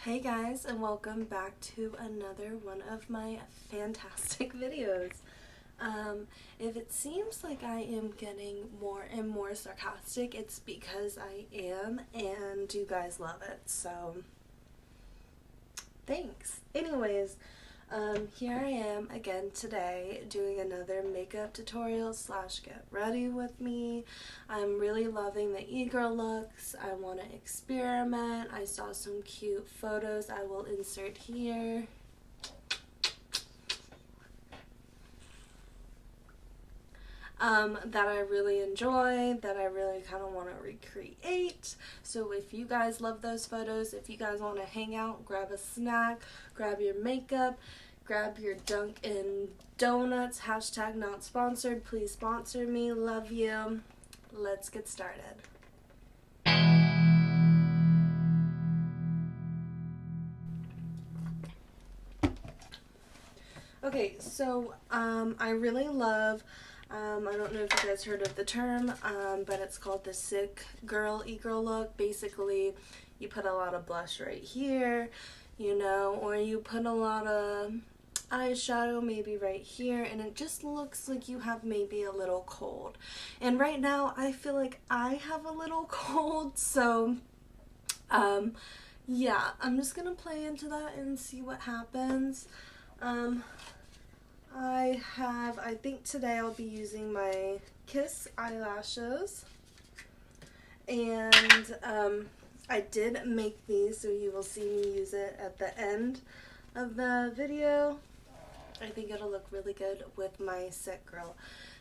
Hey guys, and welcome back to another one of my fantastic videos. If it seems like I am getting more and more sarcastic, it's because I am, and you guys love it, so thanks. Anyways, here I am again today doing another makeup tutorial / get ready with me. I'm really loving the e-girl looks. I want to experiment. I saw some cute photos I will insert here. That I really enjoy, that I really kind of want to recreate. So if you guys love those photos, if you guys want to hang out, grab a snack, grab your makeup, grab your Dunkin' Donuts, hashtag not sponsored, please sponsor me, love you. Let's get started. Okay, so I really love, I don't know if you guys heard of the term, but it's called the sick girl e-girl look. Basically, you put a lot of blush right here, you know, or you put a lot of eyeshadow maybe right here, and it just looks like you have maybe a little cold. And right now, I feel like I have a little cold, so yeah, I'm just gonna play into that and see what happens. I think today I'll be using my Kiss eyelashes, and I did make these, so you will see me use it at the end of the video. I think it'll look really good with my sick girl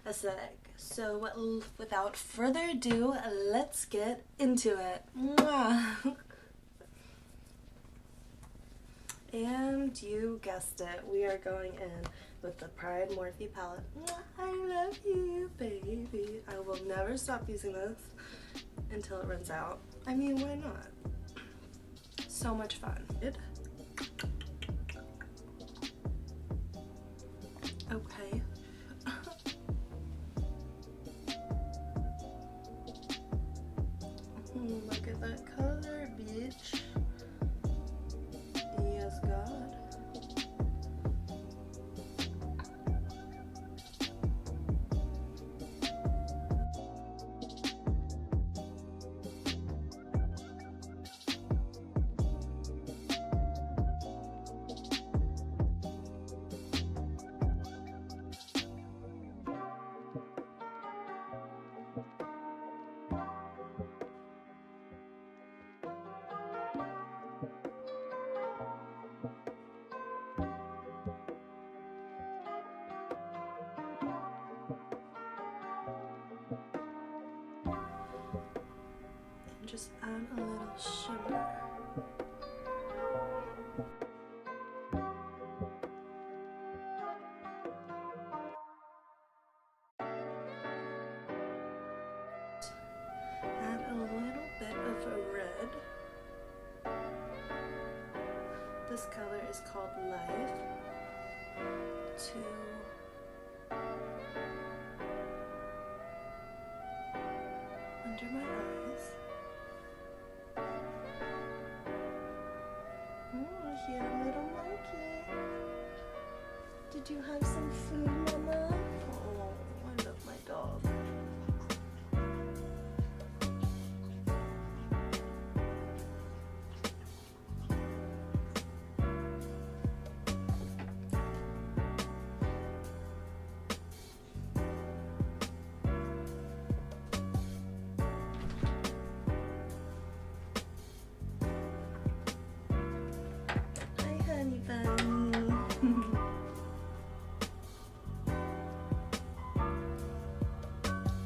aesthetic. So without further ado, let's get into it. Mwah. And you guessed it, we are going in with the Pride Morphe palette. I love you, baby. I will never stop using this until it runs out. I mean, why not? So much fun. Okay. Look at that color, bitch. Yes, God. Just add a little shimmer. Add a little bit of a red. This color is called Life. Under my eyes. Oh, here, little monkey. Did you have some food, Mama? Oh, I love my dog.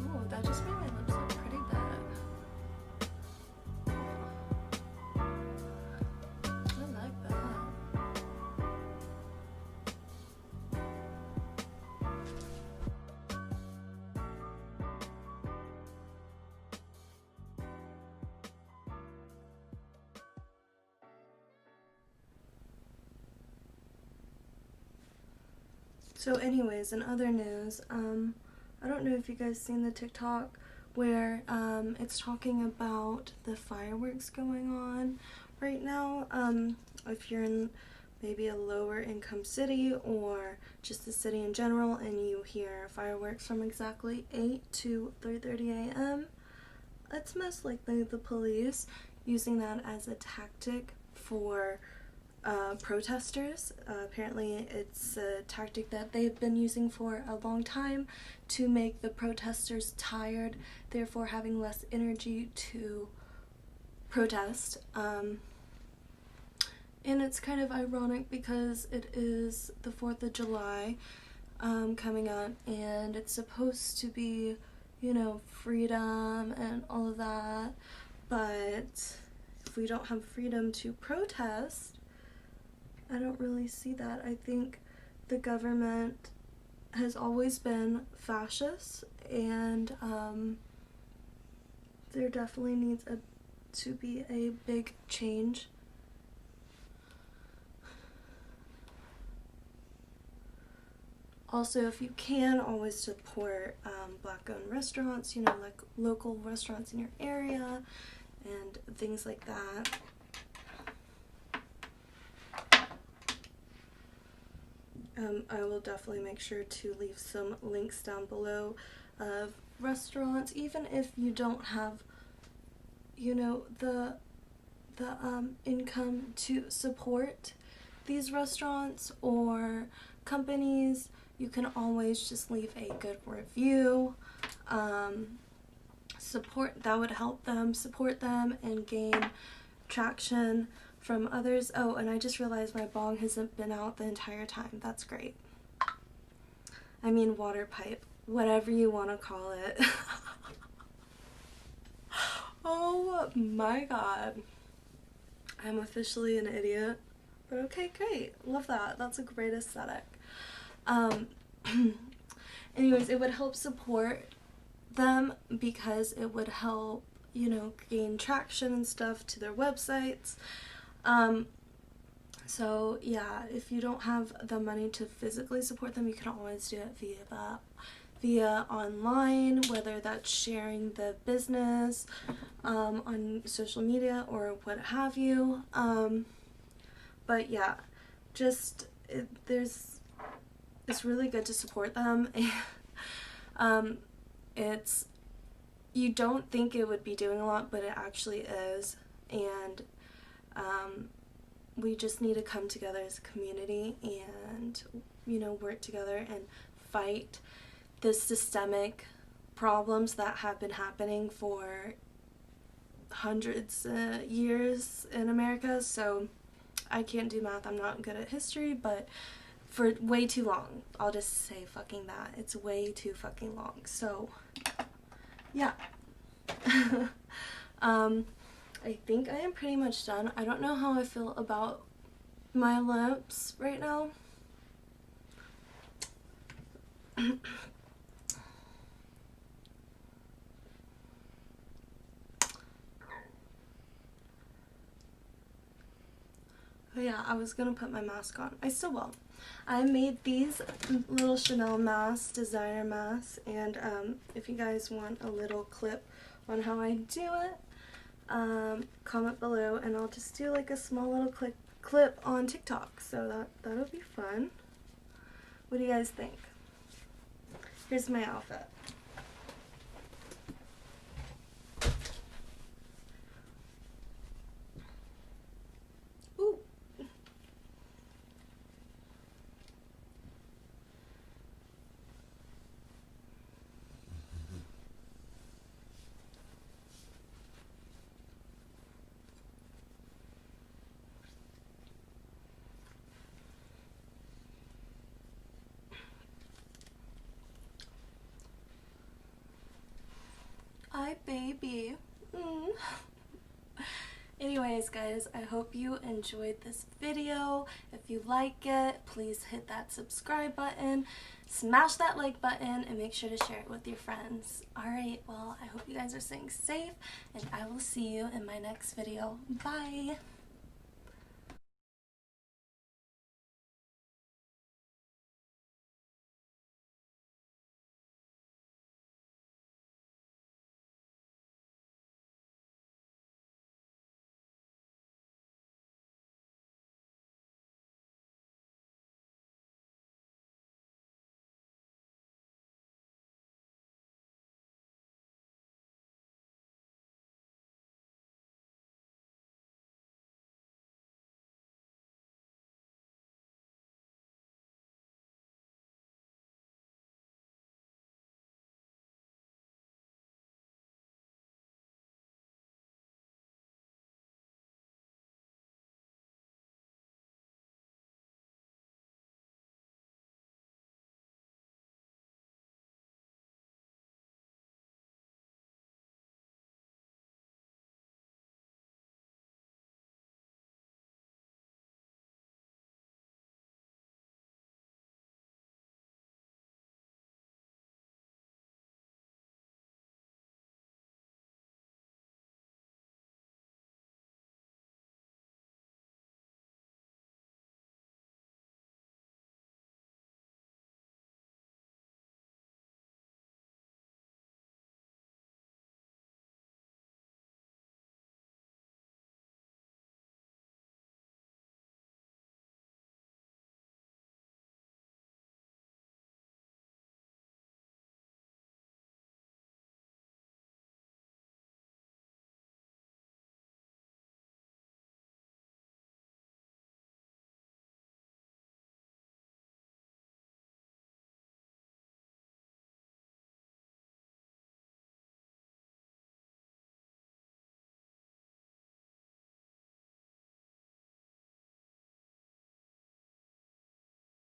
Oh, that just made my lips look pretty bad. I like that. So anyways, in other news, I don't know if you guys seen the TikTok where it's talking about the fireworks going on right now. If you're in maybe a lower income city or just the city in general and you hear fireworks from exactly 8 to 3:30 a.m., it's most likely the police using that as a tactic for protesters. Apparently it's a tactic that they've been using for a long time to make the protesters tired, therefore having less energy to protest. And it's kind of ironic because it is the 4th of July coming up, and it's supposed to be, you know, freedom and all of that, but if we don't have freedom to protest, I don't really see that. I think the government has always been fascist, and there definitely needs to be a big change. Also, if you can, always support Black-owned restaurants, you know, like local restaurants in your area and things like that. I will definitely make sure to leave some links down below of restaurants, even if you don't have, you know, the income to support these restaurants or companies. You can always just leave a good review. That would help them, support them, and gain traction from others. Oh, and I just realized my bong hasn't been out the entire time. That's great. I mean water pipe, whatever you want to call it. Oh my god. I'm officially an idiot. But okay, great. Love that. That's a great aesthetic. Anyways, it would help support them because it would help, you know, gain traction and stuff to their websites. So yeah, if you don't have the money to physically support them, you can always do it via online, whether that's sharing the business on social media or what have you. But yeah, just it's really good to support them. You don't think it would be doing a lot, but it actually is, and we just need to come together as a community and, you know, work together and fight the systemic problems that have been happening for hundreds of years in America. So I can't do math, I'm not good at history, but for way too long. I'll just say fucking that. It's way too fucking long. So, yeah. I think I am pretty much done. I don't know how I feel about my lips right now. Oh yeah, I was gonna put my mask on. I still will. I made these little Chanel masks, designer masks, and if you guys want a little clip on how I do it, comment below, and I'll just do like a small little clip on TikTok, so that'll be fun. What do you guys think? Here's my outfit. Ooh. Hi, baby. Anyways, guys, I hope you enjoyed this video. If you like it, please hit that subscribe button, smash that like button, and make sure to share it with your friends. Alright, well, I hope you guys are staying safe, and I will see you in my next video. Bye!